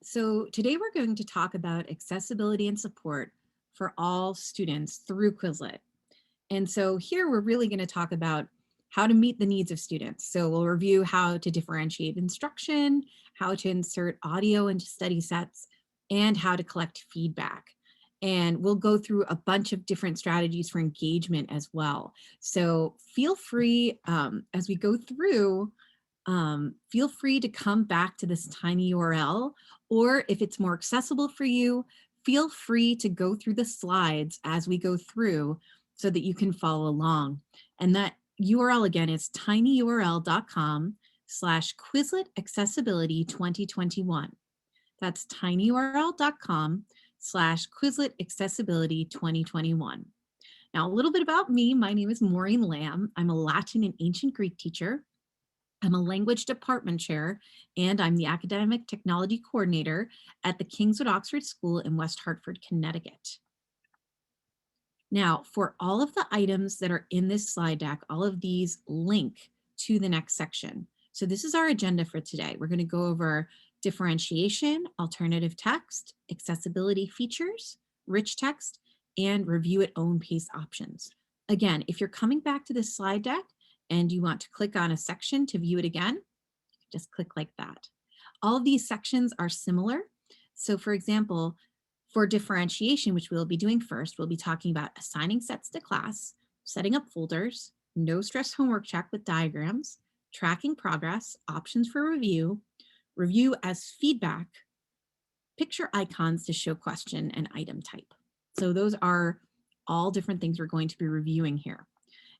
So today we're going to talk about accessibility and support for all students through Quizlet. And so here we're really going to talk about how to meet the needs of students. So we'll review how to differentiate instruction, how to insert audio into study sets, and how to collect feedback. And we'll go through a bunch of different strategies for engagement as well. So feel free as we go through, feel free to come back to this tiny URL, or if it's more accessible for you, feel free to go through the slides as we go through so that you can follow along. And that URL again is tinyurl.com/Quizlet Accessibility 2021. That's tinyurl.com/Quizlet Accessibility 2021. Now, a little bit about me. My name is Maureen Lamb. I'm a Latin and Ancient Greek teacher. I'm a language department chair, and I'm the academic technology coordinator at the Kingswood Oxford School in West Hartford, Connecticut. Now, for all of the items that are in this slide deck, all of these link to the next section. So this is our agenda for today. We're going to go over differentiation, alternative text, accessibility features, rich text, and review at own pace options. Again, if you're coming back to this slide deck and you want to click on a section to view it again, just click like that. All of these sections are similar. So for example, for differentiation, which we'll be doing first, we'll be talking about assigning sets to class, setting up folders, no stress homework check with diagrams, tracking progress, options for review, review as feedback, picture icons to show question and item type. So those are all different things we're going to be reviewing here.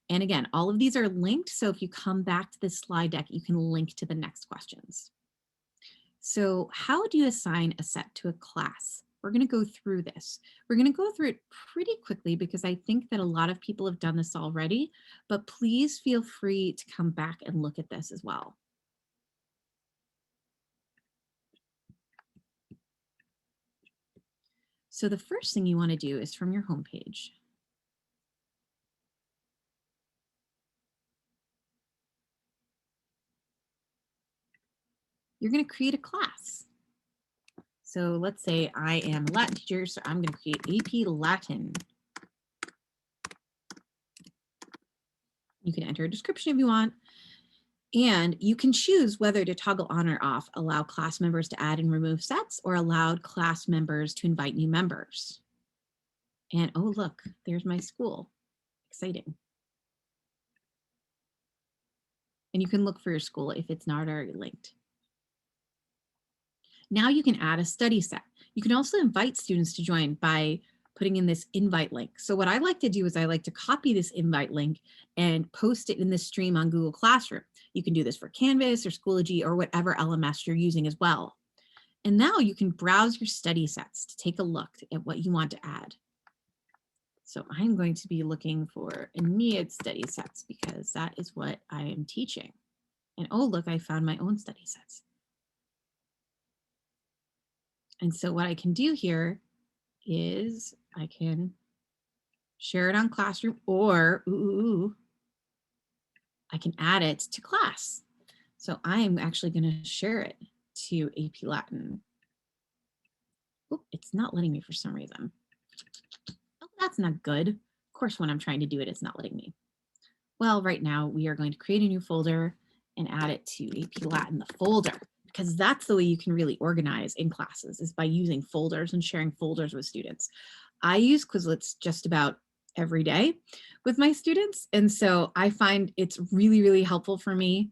And again, all of these are linked. So if you come back to this slide deck, you can link to the next questions. So how do you assign a set to a class? We're going to go through this. We're going to go through it pretty quickly because I think that a lot of people have done this already, but please feel free to come back and look at this as well. So the first thing you want to do is from your homepage. You're going to create a class. So let's say I am a Latin teacher, so I'm going to create AP Latin. You can enter a description if you want. And you can choose whether to toggle on or off, allow class members to add and remove sets, or allow class members to invite new members. And oh, look, there's my school. Exciting. And you can look for your school if it's not already linked. Now you can add a study set. You can also invite students to join by putting in this invite link. So what I like to do is I like to copy this invite link and post it in the stream on Google Classroom. You can do this for Canvas or Schoology or whatever LMS you're using as well. And now you can browse your study sets to take a look at what you want to add. So I'm going to be looking for Aeneid study sets because that is what I am teaching. And oh, look, I found my own study sets. And so what I can do here is I can share it on Classroom, or I can add it to class. So I am actually going to share it to AP Latin. Oh, it's not letting me for some reason. Oh, that's not good. Of course, when I'm trying to do it, it's not letting me. Well, right now we are going to create a new folder and add it to AP Latin, the folder, because that's the way you can really organize in classes, is by using folders and sharing folders with students. I use Quizlets just about every day with my students. And so I find it's really, really helpful for me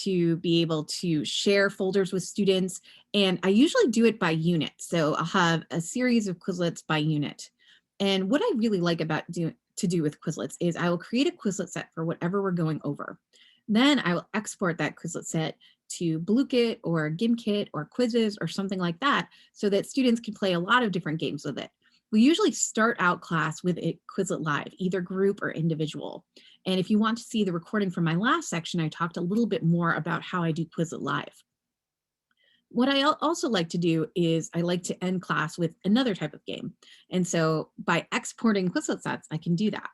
to be able to share folders with students. And I usually do it by unit. So I'll have a series of Quizlets by unit. And what I really like about to do with Quizlets is I will create a Quizlet set for whatever we're going over. Then I will export that Quizlet set to Bluekit or Gimkit or Quizzes or something like that so that students can play a lot of different games with it. We usually start out class with a Quizlet Live, either group or individual. And if you want to see the recording from my last section, I talked a little bit more about how I do Quizlet Live. What I also like to do is I like to end class with another type of game. And so by exporting Quizlet sets, I can do that.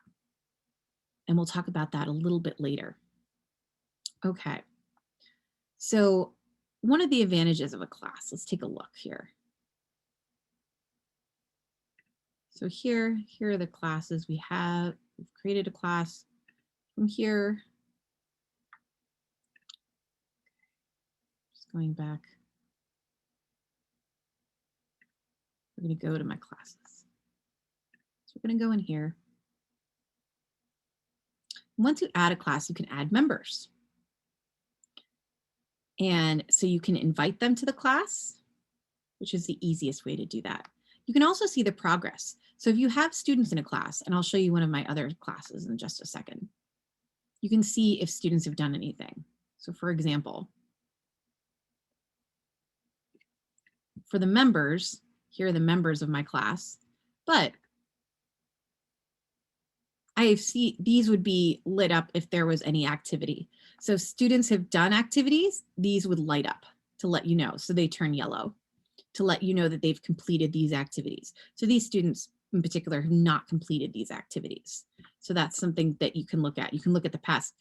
And we'll talk about that a little bit later. Okay, so one of the advantages of a class, let's take a look here. So here are the classes we have. We've created a class from here. Just going back. We're going to go to my classes. So we're going to go in here. Once you add a class, you can add members. And so you can invite them to the class, which is the easiest way to do that. You can also see the progress. So if you have students in a class, and I'll show you one of my other classes in just a second, you can see if students have done anything. So for example, for the members, here are the members of my class, but these would be lit up if there was any activity. So if students have done activities, these would light up to let you know. So they turn yellow to let you know that they've completed these activities. So these students in particular have not completed these activities. So that's something that you can look at. You can look at the past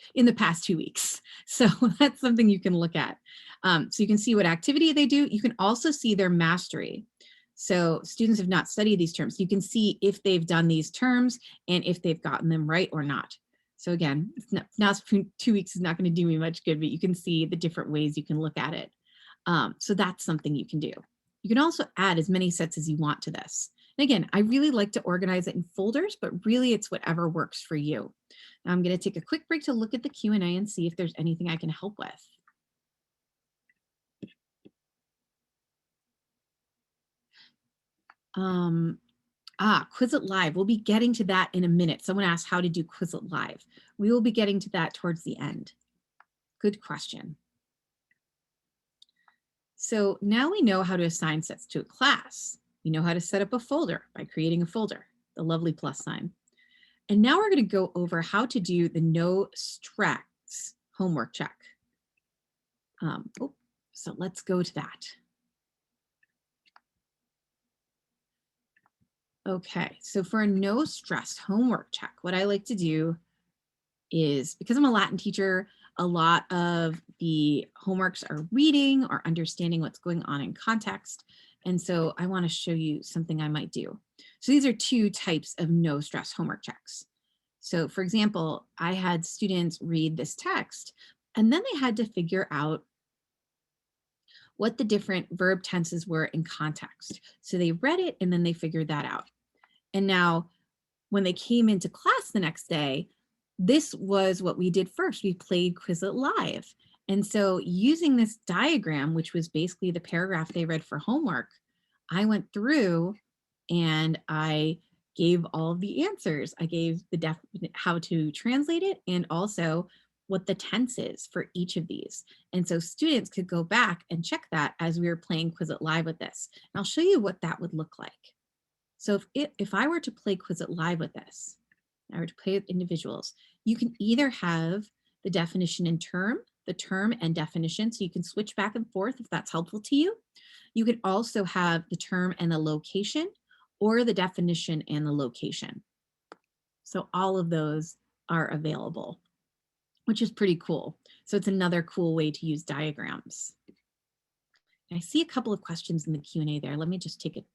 2 weeks. So that's something you can look at. So you can see what activity they do. You can also see their mastery. So students have not studied these terms. You can see if they've done these terms and if they've gotten them right or not. So again, now 2 weeks is not going to do me much good, but you can see the different ways you can look at it. So that's something you can do. You can also add as many sets as you want to this. And again, I really like to organize it in folders, but really it's whatever works for you. Now I'm going to take a quick break to look at the Q&A and see if there's anything I can help with. Quizlet Live. We'll be getting to that in a minute. Someone asked how to do Quizlet Live. We will be getting to that towards the end. Good question. So now we know how to assign sets to a class. We know how to set up a folder by creating a folder, the lovely plus sign. And now we're going to go over how to do the no stress homework check. So let's go to that. Okay, so for a no stress homework check, what I like to do is, because I'm a Latin teacher, a lot of the homeworks are reading or understanding what's going on in context. And so I want to show you something I might do. So these are 2 types of no stress homework checks. So for example, I had students read this text and then they had to figure out what the different verb tenses were in context. So they read it and then they figured that out. And now when they came into class the next day, this was what we did first. We played Quizlet Live. And so using this diagram, which was basically the paragraph they read for homework, I went through and I gave all of the answers. I gave the how to translate it and also what the tense is for each of these. And so students could go back and check that as we were playing Quizlet Live with this. And I'll show you what that would look like. So if I were to play Quizlet Live with this, I were to play with individuals, you can either have the definition and term, the term and definition, so you can switch back and forth if that's helpful to you. You could also have the term and the location, or the definition and the location. So all of those are available, which is pretty cool. So it's another cool way to use diagrams. I see a couple of questions in the Q&A there. Let me just take it.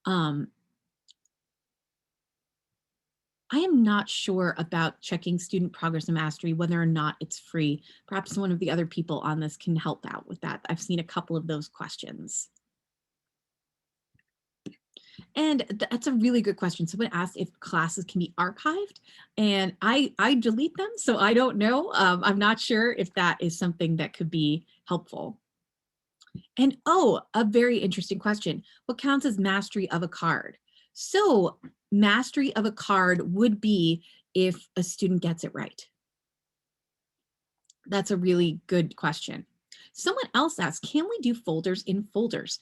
I am not sure about checking student progress and mastery, whether or not it's free. Perhaps one of the other people on this can help out with that. I've seen a couple of those questions. And that's a really good question. Someone asked if classes can be archived, and I delete them, so I don't know. I'm not sure if that is something that could be helpful. And a very interesting question. What counts as mastery of a card? So mastery of a card would be if a student gets it right. That's a really good question. Someone else asked, can we do folders in folders?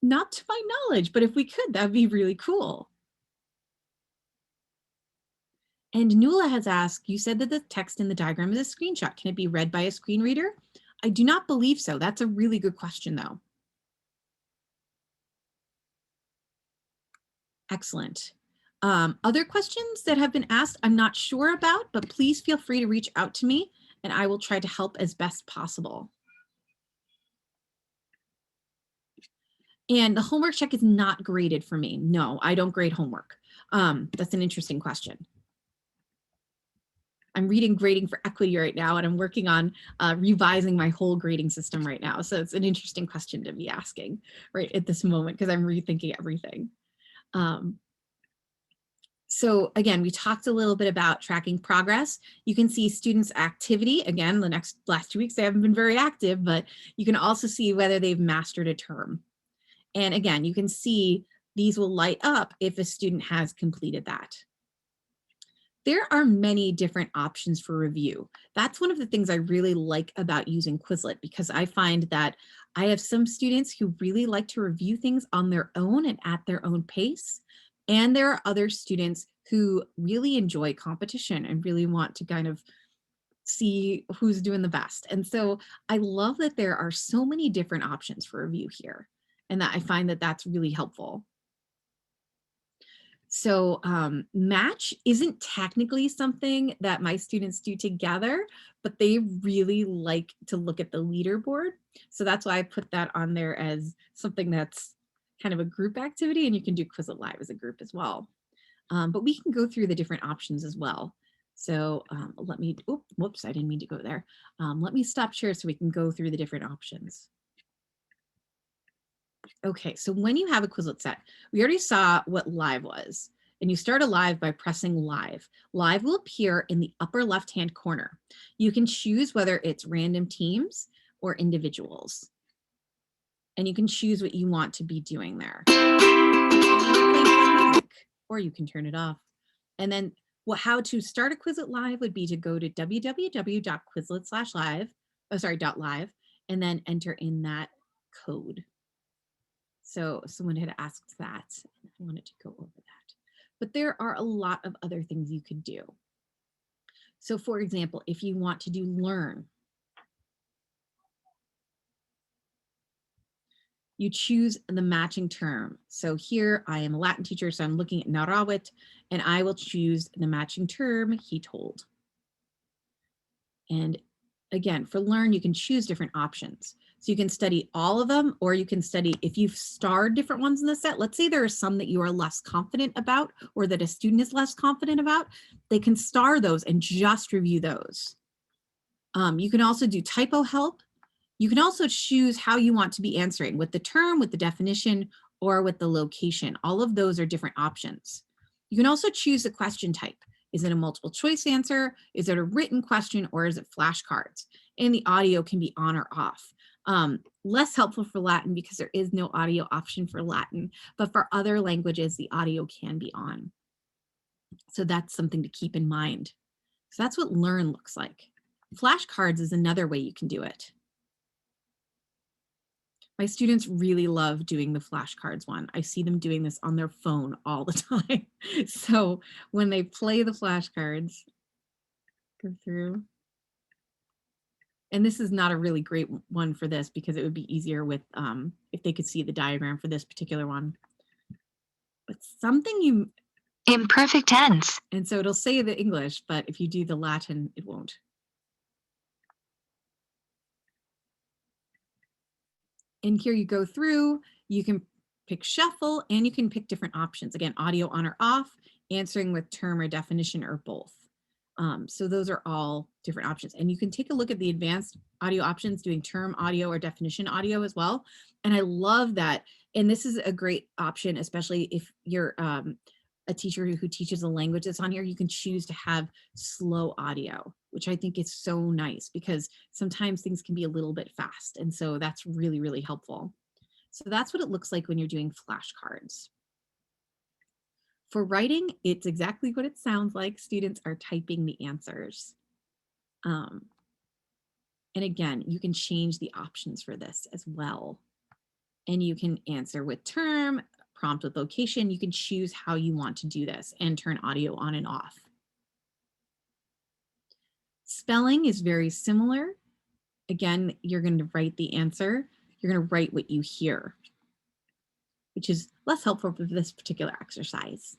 Not to my knowledge, but if we could, that'd be really cool. And Nuala has asked, you said that the text in the diagram is a screenshot. Can it be read by a screen reader? I do not believe so. That's a really good question, though. Excellent. Other questions that have been asked, I'm not sure about, but please feel free to reach out to me and I will try to help as best possible. And the homework check is not graded for me. No, I don't grade homework. That's an interesting question. I'm reading Grading for Equity right now, and I'm working on revising my whole grading system right now. So it's an interesting question to be asking right at this moment because I'm rethinking everything. So again, we talked a little bit about tracking progress. You can see students' activity. Again, last 2 weeks, they haven't been very active, but you can also see whether they've mastered a term. And again, you can see these will light up if a student has completed that. There are many different options for review. That's one of the things I really like about using Quizlet, because I find that I have some students who really like to review things on their own and at their own pace. And there are other students who really enjoy competition and really want to kind of see who's doing the best. And so I love that there are so many different options for review here, and that I find that that's really helpful. So match isn't technically something that my students do together, but they really like to look at the leaderboard. So that's why I put that on there as something that's kind of a group activity, and you can do Quizlet Live as a group as well. But we can go through the different options as well. So let me, whoops, I didn't mean to go there. Let me stop share so we can go through the different options. Okay, so when you have a Quizlet set, we already saw what live was. And you start a live by pressing live. Live will appear in the upper left-hand corner. You can choose whether it's random teams or individuals. And you can choose what you want to be doing there. Or you can turn it off. And then how to start a Quizlet Live would be to go to www.quizlet/live, .live, and then enter in that code. So someone had asked that, and I wanted to go over that. But there are a lot of other things you could do. So for example, if you want to do learn, you choose the matching term. So here I am a Latin teacher, so I'm looking at Narawit, and I will choose the matching term, he told. And again, for learn, you can choose different options. So you can study all of them, or you can study, if you've starred different ones in the set, let's say there are some that you are less confident about, or that a student is less confident about, they can star those and just review those. You can also do typo help. You can also choose how you want to be answering, with the term, with the definition, or with the location. All of those are different options. You can also choose the question type. Is it a multiple choice answer? Is it a written question, or is it flashcards? And the audio can be on or off. Less helpful for Latin because there is no audio option for Latin, but for other languages, the audio can be on. So that's something to keep in mind. So that's what learn looks like. Flashcards is another way you can do it. My students really love doing the flashcards one. I see them doing this on their phone all the time. So when they play the flashcards, go through. And this is not a really great one for this because it would be easier with if they could see the diagram for this particular one. But something you... Imperfect tense. And so it'll say the English, but if you do the Latin, it won't. And here you go through, you can pick shuffle, and you can pick different options. Again, audio on or off, answering with term or definition, or both. So those are all different options. And you can take a look at the advanced audio options, doing term audio or definition audio as well. And I love that. And this is a great option, especially if you're a teacher who teaches a language that's on here. You can choose to have slow audio, which I think is so nice because sometimes things can be a little bit fast. And so that's really, really helpful. So that's what it looks like when you're doing flashcards. For writing, it's exactly what it sounds like. Students are typing the answers. And again, you can change the options for this as well. And you can answer with term, prompt with location. You can choose how you want to do this and turn audio on and off. Spelling is very similar. Again, you're going to write the answer. You're going to write what you hear, which is less helpful for this particular exercise.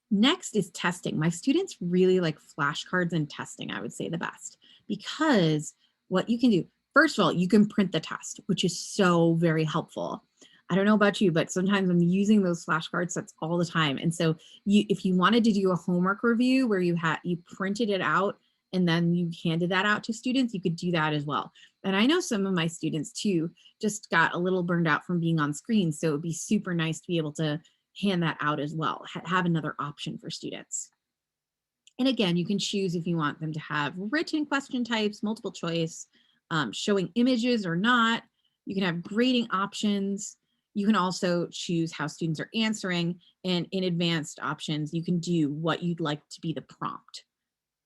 Next is testing. My students really like flashcards and testing, I would say the best, because what you can do, First of all, you can print the test, which is so very helpful. I don't know about you, but sometimes I'm using those flashcard sets all the time. And so if you wanted to do a homework review where you printed it out and then you handed that out to students, you could do that as well. And I know some of my students too just got a little burned out from being on screen. So it'd be super nice to be able to hand that out as well, have another option for students. And again, you can choose if you want them to have written question types, multiple choice, showing images or not. You can have grading options. You can also choose how students are answering. And in advanced options, you can do what you'd like to be the prompt.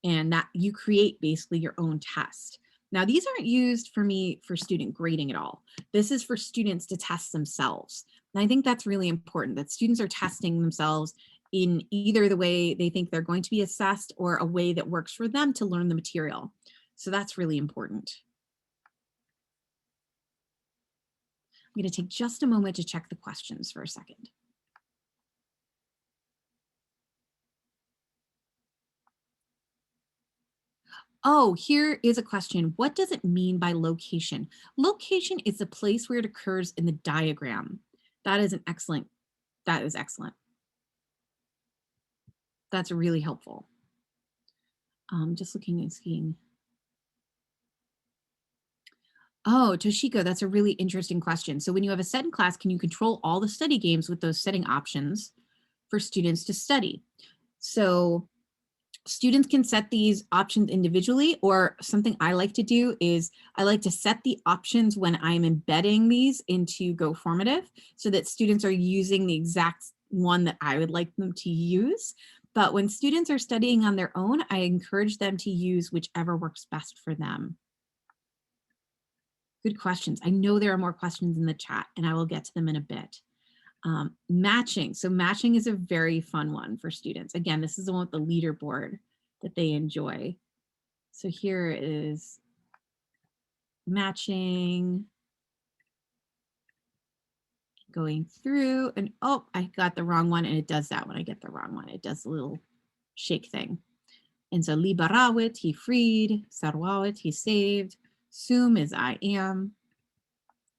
And that you create basically your own test. Now, these aren't used for student grading at all. This is for students to test themselves. And I think that's really important, that students are testing themselves in either the way they think they're going to be assessed or a way that works for them to learn the material. So that's really important. I'm going to take just a moment to check the questions for a second. Oh, here is a question. What does it mean by location? Location is the place where it occurs in the diagram. That is excellent. That's really helpful. Just looking and seeing. Oh, Toshiko, that's a really interesting question. So when you have a set in class, can you control all the study games with those setting options for students to study? So students can set these options individually, or something I like to do is I like to set the options when I'm embedding these into Go Formative so that students are using the exact one that I would like them to use. But when students are studying on their own, I encourage them to use whichever works best for them. Good questions. I know there are more questions in the chat and I will get to them in a bit. Matching. So matching is a very fun one for students. Again, this is the one with the leaderboard that they enjoy. So here is matching, going through, and oh, I got the wrong one, and it does that when I get the wrong one. It does a little shake thing. And so liberawit, he freed, sarwawit, he saved, sum is I am,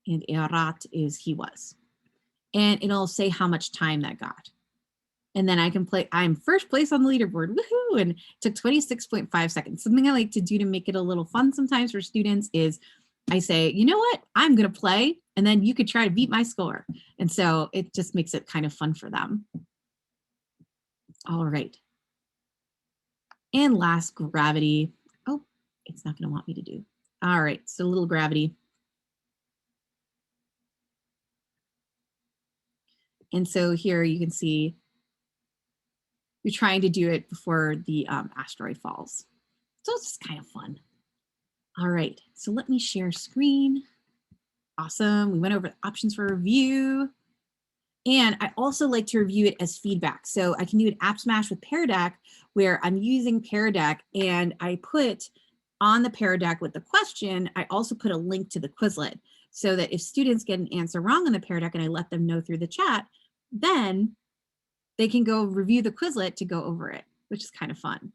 and erat is he was. And it'll say how much time that got. And then I can play, I'm first place on the leaderboard, woohoo, and it took 26.5 seconds. Something I like to do to make it a little fun sometimes for students is I say, you know what, I'm gonna play, and then you could try to beat my score. And so it just makes it kind of fun for them. All right. And last, gravity. Oh, it's not gonna want me to do. All right, so a little gravity. And so here you can see you're trying to do it before the asteroid falls. So it's just kind of fun. All right, so let me share screen. Awesome, we went over the options for review. And I also like to review it as feedback. So I can do an app smash with Pear Deck where I'm using Pear Deck and I put on the Pear Deck with the question, I also put a link to the Quizlet so that if students get an answer wrong on the Pear Deck and I let them know through the chat, then they can go review the Quizlet to go over it, which is kind of fun.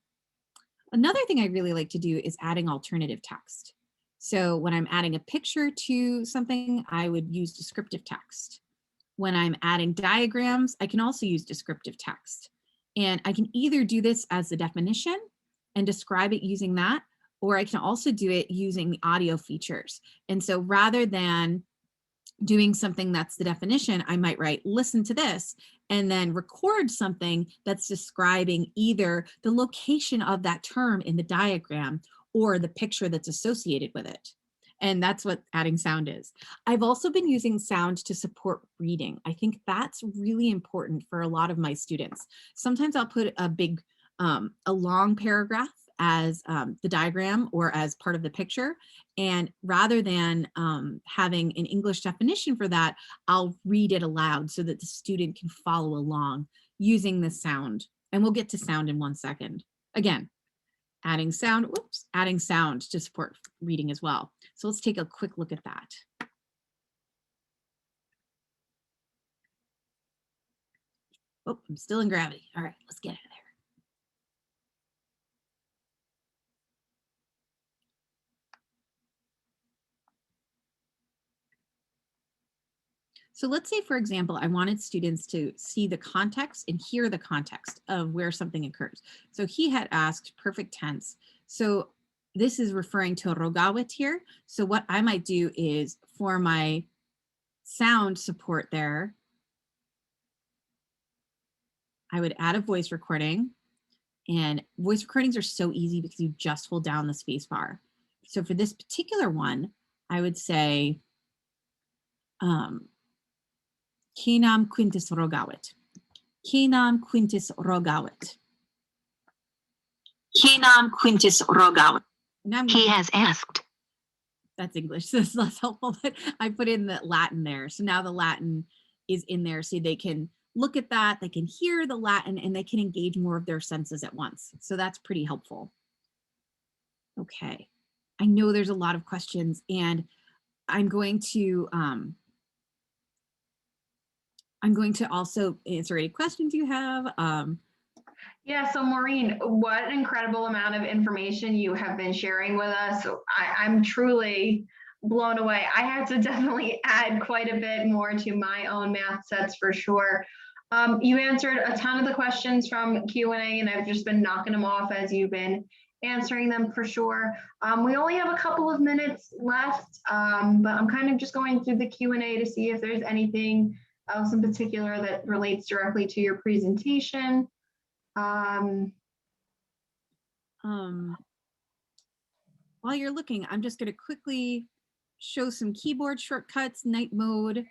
Another thing I really like to do is adding alternative text. So when I'm adding a picture to something, I would use descriptive text. When I'm adding diagrams, I can also use descriptive text. And I can either do this as the definition and describe it using that, or I can also do it using the audio features. And so rather than doing something that's the definition, I might write, listen to this, and then record something that's describing either the location of that term in the diagram or the picture that's associated with it. And that's what adding sound is. I've also been using sound to support reading. I think that's really important for a lot of my students. Sometimes I'll put a long paragraph as the diagram or as part of the picture. And rather than having an English definition for that, I'll read it aloud so that the student can follow along using the sound. And we'll get to sound in 1 second. Again, adding sound to support reading as well. So let's take a quick look at that. Oh, I'm still in gravity. All right, let's get out of there. So let's say, for example, I wanted students to see the context and hear the context of where something occurs. So he had asked perfect tense. So this is referring to rogawit here. So what I might do is for my sound support there, I would add a voice recording, and voice recordings are so easy because you just hold down the space bar. So for this particular one, I would say, Kinam quintus rogawit. Kinam quintus rogawit. Kinam quintus rogawit. Now He has asked. That's English, so it's less helpful, but I put in the Latin there. So now the Latin is in there so they can look at that, they can hear the Latin, and they can engage more of their senses at once. So that's pretty helpful. Okay, I know there's a lot of questions, and I'm going to also answer any questions you have. Yeah, so Maureen, what an incredible amount of information you have been sharing with us. I'm truly blown away. I had to definitely add quite a bit more to my own math sets for sure. You answered a ton of the questions from Q&A, and I've just been knocking them off as you've been answering them for sure. We only have a couple of minutes left, but I'm kind of just going through the Q&A to see if there's anything else in particular that relates directly to your presentation. While you're looking, I'm just going to quickly show some keyboard shortcuts, night mode.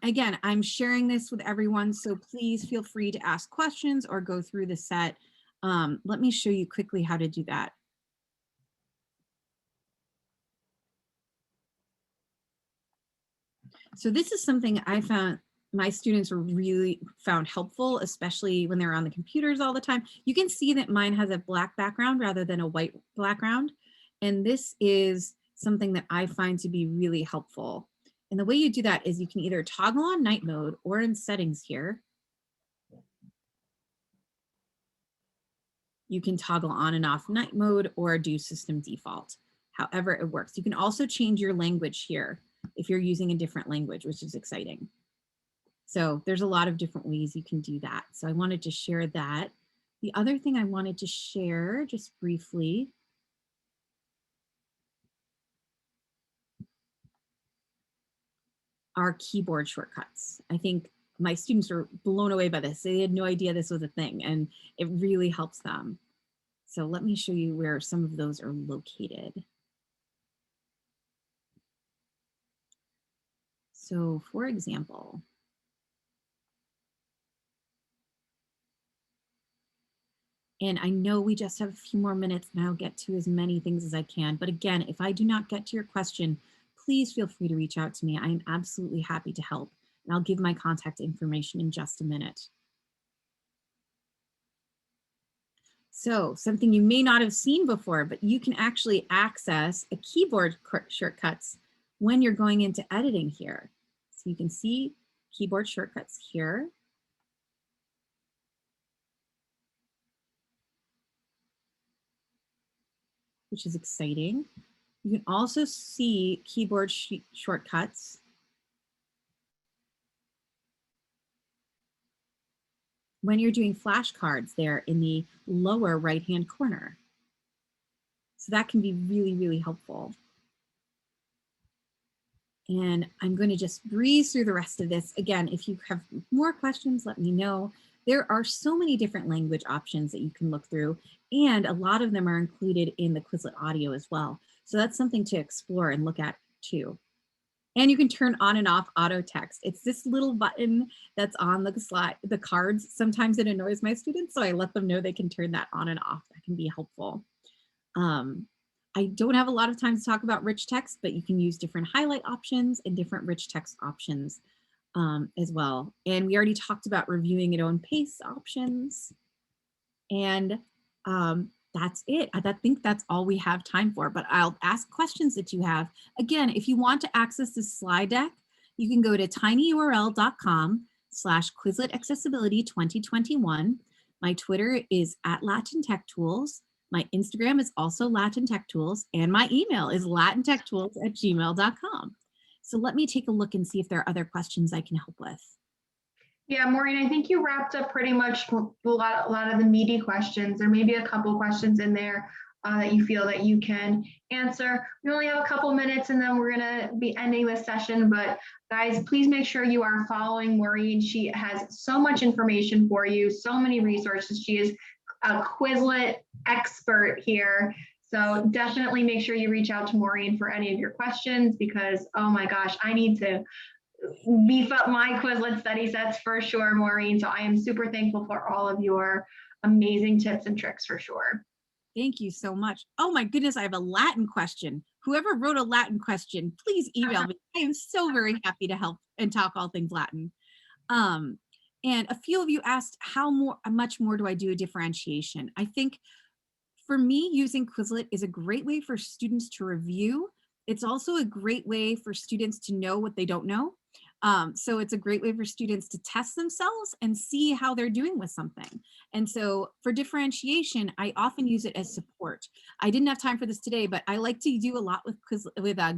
Again, I'm sharing this with everyone, so please feel free to ask questions or go through the set. Let me show you quickly how to do that. So this is something I found my students were really found helpful, especially when they're on the computers all the time. You can see that mine has a black background rather than a white background. And this is something that I find to be really helpful. And the way you do that is you can either toggle on night mode or in settings here. You can toggle on and off night mode or do system default. However it works. You can also change your language here if you're using a different language, which is exciting. So there's a lot of different ways you can do that. So I wanted to share that. The other thing I wanted to share just briefly are keyboard shortcuts. I think my students were blown away by this. They had no idea this was a thing, and it really helps them. So let me show you where some of those are located. So for example, and I know we just have a few more minutes and I'll get to as many things as I can. But again, if I do not get to your question, please feel free to reach out to me. I am absolutely happy to help. And I'll give my contact information in just a minute. So something you may not have seen before, but you can actually access a keyboard shortcuts when you're going into editing here. So you can see keyboard shortcuts here. Which is exciting. You can also see keyboard shortcuts when you're doing flashcards there in the lower right-hand corner. So that can be really, really helpful. And I'm going to just breeze through the rest of this. Again, if you have more questions, let me know. There are so many different language options that you can look through, and a lot of them are included in the Quizlet audio as well. So that's something to explore and look at too. And you can turn on and off auto text. It's this little button that's on the slide, the cards. Sometimes it annoys my students, so I let them know they can turn that on and off. That can be helpful. I don't have a lot of time to talk about rich text, but you can use different highlight options and different rich text options as well. And we already talked about reviewing at own pace options. And that's it. I think that's all we have time for, but I'll ask questions that you have. Again, if you want to access this slide deck, you can go to tinyurl.com/Quizlet Accessibility 2021. My Twitter is @LatinTechTools. My Instagram is also Latin Tech Tools, and my email is latintechTools@gmail.com. So let me take a look and see if there are other questions I can help with. Yeah, Maureen, I think you wrapped up pretty much a lot of the meaty questions. There may be a couple questions in there that you feel that you can answer. We only have a couple minutes and then we're going to be ending this session. But guys, please make sure you are following Maureen. She has so much information for you, so many resources. She is a Quizlet expert here. So definitely make sure you reach out to Maureen for any of your questions because, oh my gosh, I need to beef up my Quizlet study sets for sure, Maureen. So I am super thankful for all of your amazing tips and tricks for sure. Thank you so much. Oh my goodness, I have a Latin question. Whoever wrote a Latin question, please email me. I am so very happy to help and talk all things Latin. Um, and a few of you asked how much more do I do a differentiation? I think for me, using Quizlet is a great way for students to review. It's also a great way for students to know what they don't know. So it's a great way for students to test themselves and see how they're doing with something. And so for differentiation, I often use it as support. I didn't have time for this today, but I like to do a lot with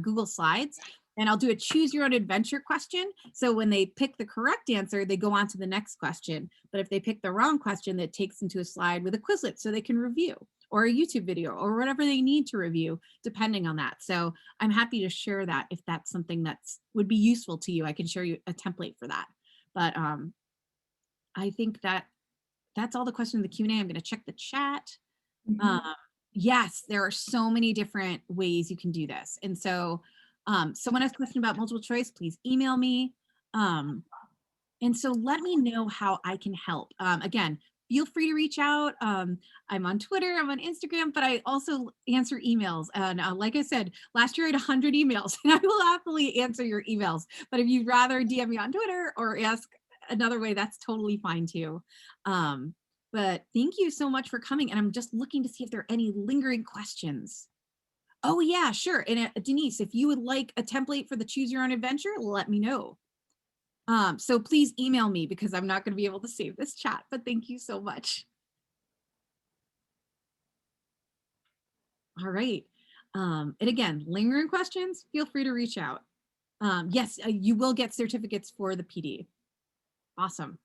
Google Slides. And I'll do a choose your own adventure question. So when they pick the correct answer, they go on to the next question. But if they pick the wrong question, that takes them to a slide with a Quizlet so they can review, or a YouTube video, or whatever they need to review, depending on that. So I'm happy to share that if that's something that would be useful to you. I can share you a template for that. But I think that's all the questions in the Q&A. I'm going to check the chat. Yes, there are so many different ways you can do this. And so someone has a question about multiple choice, please email me. And so let me know how I can help. Again, feel free to reach out. I'm on Twitter, I'm on Instagram, but I also answer emails. And like I said, last year I had 100 emails and I will happily answer your emails. But if you'd rather DM me on Twitter or ask another way, that's totally fine too. But thank you so much for coming. And I'm just looking to see if there are any lingering questions. Oh yeah, sure. And Denise, if you would like a template for the choose your own adventure, let me know. So please email me because I'm not going to be able to save this chat, but thank you so much. All right. And again, lingering questions, feel free to reach out. Yes, you will get certificates for the PD. Awesome.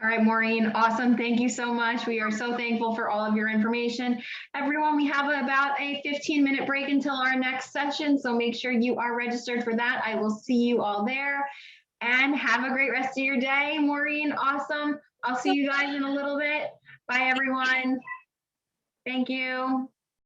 All right, Maureen, awesome. Thank you so much. We are so thankful for all of your information. Everyone, we have about a 15-minute break until our next session, so make sure you are registered for that. I will see you all there. And have a great rest of your day, Maureen. Awesome. I'll see you guys in a little bit. Bye, everyone. Thank you.